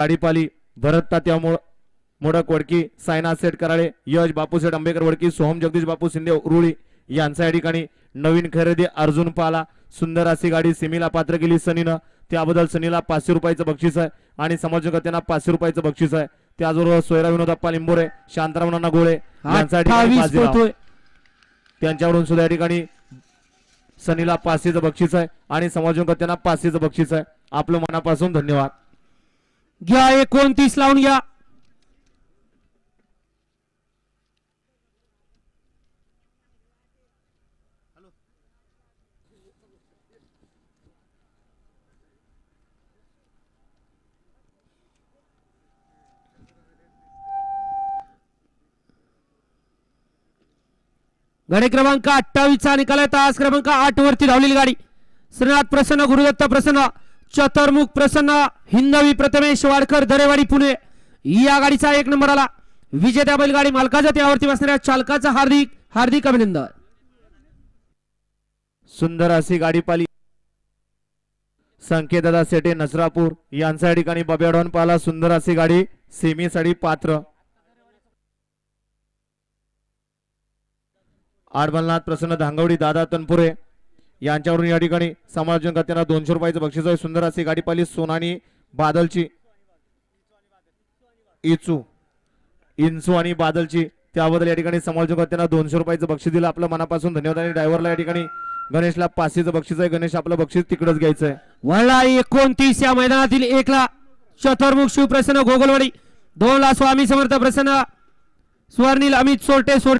गाडीपाली भरत तात्या मोडक वडकी, सायनाथ सेठ कराळे, यश बापूसेठ आंबेकर वडकी, सोहम जगदीश बापू शिंदे उरुळी यांचा या ठिकाणी नवीन खरेदी अर्जुन पाला. सुंदर अशी गाडी सेमीला पात्र केली सनीनं, त्याबद्दल सनीला 500 रुपयाचं बक्षीस आहे आणि समाजकर्त्यांना 500 रुपयाचं बक्षीस आहे. त्याचबरोबर सोयरा विनोदप्पा लिंबोरे, शांताराम नाना गोळे त्यांच्याकडून सुद्धा या ठिकाणी सनीला 500चं बक्षीस आहे आणि समाजकर्त्यांना 500चं बक्षीस आहे. आपलं मनापासून धन्यवाद. घ्या 29 लावून घ्या. गाडी क्रमांक 28 चा निकाल आहे. तास क्रमांक 8 वरती धावलेली गाडी श्रीनाथ प्रसन्न, गुरुदत्त प्रसन्न, चतुर्मुख प्रसन्न, हिंदवी प्रथमेश वाडकर, दरेवाडी पुणे या गाडीचा 1 नंबर आला. विजेत्या बैलगाडी मालकाचा त्यावरती बसणाऱ्या चालकाचा हार्दिक हार्दिक अभिनंदन. सुंदर अशी गाडी पाली संकेतदादा सेटे नसरापूर यांचा या ठिकाणी बब्याडॉन पाला. सुंदर अशी गाडी सेमी साठी पात्र. आडबलनाथ प्रसन्न धांगवडी, दादा तनपुरे यांच्याकडून या ठिकाणी समाजकर्त्यांना 200 रुपयाचं बक्षीस आहे. सुंदर अशी गाडी पाली सोनानी बादलची, इंचू आणि बादलची, त्याबद्दल या ठिकाणी समाजकर्त्यांना 200 रुपयाचं बक्षीस दिलं. आपलं मनापासून धन्यवाद. आणि ड्रायव्हरला या ठिकाणी गणेशला 500चं बक्षीस आहे. गणेश आपलं बक्षीस तिकडच घ्यायचं आहे. वळला 29 या मैदानातील 1 ला चतुर्मुख शिवप्रसन्न गोगलवाडी, 2 ला स्वामी समर्थ प्रसन्न स्वर्णिल अमित सोरटे